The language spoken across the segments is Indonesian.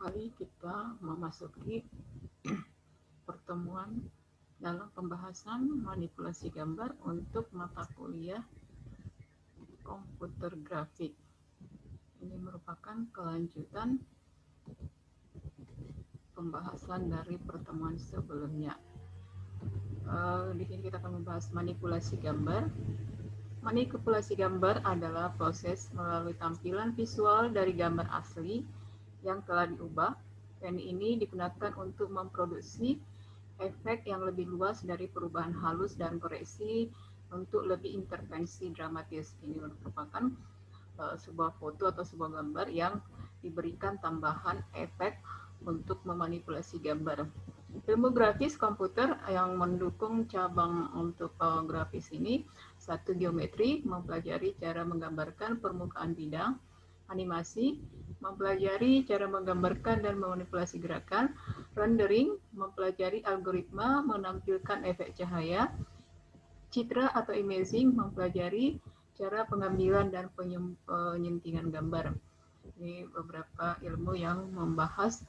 kali kita memasuki pertemuan dalam pembahasan manipulasi gambar untuk mata kuliah komputer grafik. Ini merupakan kelanjutan pembahasan dari pertemuan sebelumnya. Di sini kita akan membahas manipulasi gambar. Manipulasi gambar adalah proses melalui tampilan visual dari gambar asli yang telah diubah, dan ini digunakan untuk memproduksi efek yang lebih luas dari perubahan halus dan koreksi untuk lebih intervensi dramatis. Ini merupakan sebuah foto atau sebuah gambar yang diberikan tambahan efek untuk memanipulasi gambar. Ilmu grafis komputer yang mendukung cabang untuk grafis ini, satu geometri, mempelajari cara menggambarkan permukaan bidang, animasi, mempelajari cara menggambarkan dan memanipulasi gerakan, rendering, mempelajari algoritma menampilkan efek cahaya, citra atau imaging, mempelajari cara pengambilan dan penyuntingan gambar. Ini beberapa ilmu yang membahas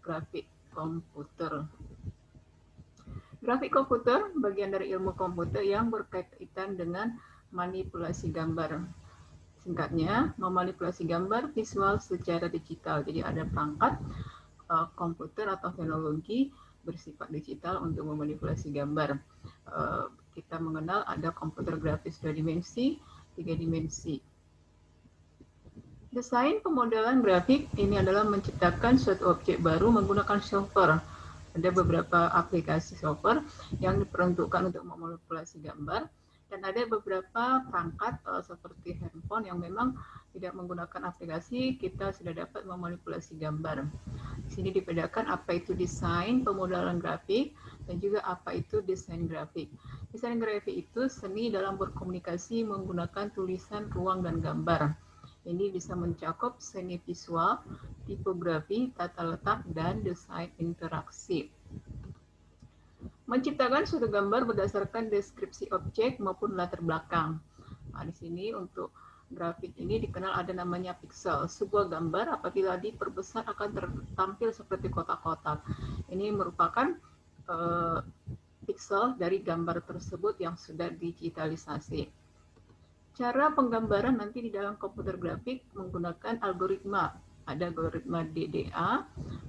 grafik komputer. Grafik komputer bagian dari ilmu komputer yang berkaitan dengan manipulasi gambar. Singkatnya, memanipulasi gambar visual secara digital. Jadi ada perangkat komputer atau teknologi bersifat digital untuk memanipulasi gambar. Kita mengenal ada komputer grafis 2 dimensi, 3 dimensi. Desain pemodelan grafik ini adalah menciptakan suatu objek baru menggunakan software. Ada beberapa aplikasi software yang diperuntukkan untuk memanipulasi gambar, dan ada beberapa perangkat seperti handphone yang memang tidak menggunakan aplikasi, kita sudah dapat memanipulasi gambar. Di sini dibedakan apa itu desain pemodelan grafik dan juga apa itu desain grafik. Desain grafik itu seni dalam berkomunikasi menggunakan tulisan, ruang, dan gambar. Ini bisa mencakup seni visual, tipografi, tata letak, dan desain interaksi. Menciptakan suatu gambar berdasarkan deskripsi objek maupun latar belakang. Nah, di sini untuk grafik ini dikenal ada namanya pixel. Sebuah gambar apabila diperbesar akan tampil seperti kotak-kotak. Ini merupakan pixel dari gambar tersebut yang sudah digitalisasi. Cara penggambaran nanti di dalam komputer grafik menggunakan algoritma. Ada algoritma DDA,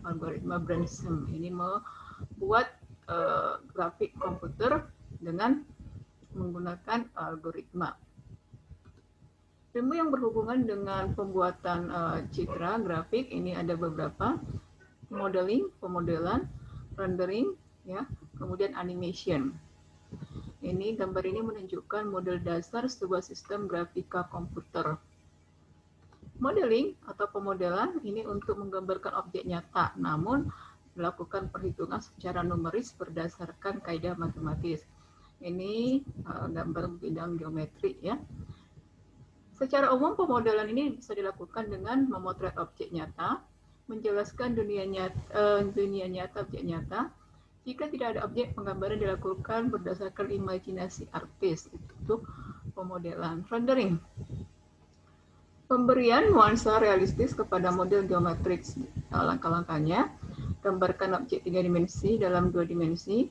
algoritma Branson. Ini membuat grafik komputer dengan menggunakan algoritma. Ilmu yang berhubungan dengan pembuatan citra grafik ini ada beberapa: modeling, pemodelan, rendering, ya, kemudian animation. Ini gambar ini menunjukkan model dasar sebuah sistem grafika komputer. Modeling atau pemodelan ini untuk menggambarkan objek nyata, namun melakukan perhitungan secara numeris berdasarkan kaidah matematis. Ini gambar bidang geometri, ya. Secara umum pemodelan ini bisa dilakukan dengan memotret objek nyata, menjelaskan dunia nyata objek nyata. Jika tidak ada objek, penggambaran dilakukan berdasarkan imajinasi artis. Itu pemodelan. Rendering, pemberian nuansa realistis kepada model geometrik. Langkah-langkahnya: gambarkan objek 3 dimensi dalam 2 dimensi,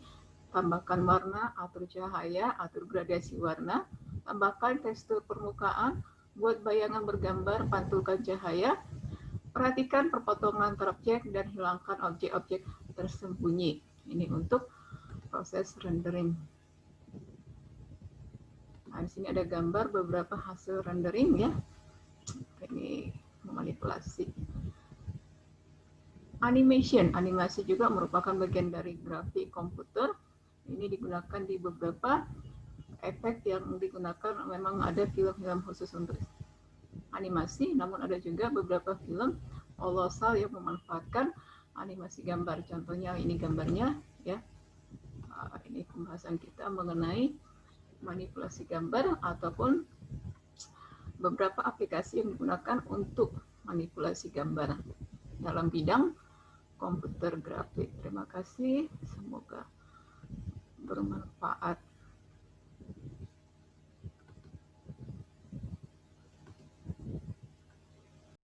tambahkan warna, atur cahaya, atur gradasi warna, tambahkan tekstur permukaan, buat bayangan bergambar, pantulkan cahaya, perhatikan perpotongan antar objek, dan hilangkan objek-objek tersembunyi. Ini untuk proses rendering. Nah, di sini ada gambar beberapa hasil rendering, ya. Ini memanipulasi. Animation, animasi juga merupakan bagian dari grafik komputer. Ini digunakan di beberapa efek yang digunakan, memang ada film-film khusus untuk animasi, namun ada juga beberapa film kolosal yang memanfaatkan animasi gambar. Contohnya ini gambarnya, ya. Ini pembahasan kita mengenai manipulasi gambar ataupun beberapa aplikasi yang digunakan untuk manipulasi gambar dalam bidang komputer grafik. Terima kasih, semoga bermanfaat.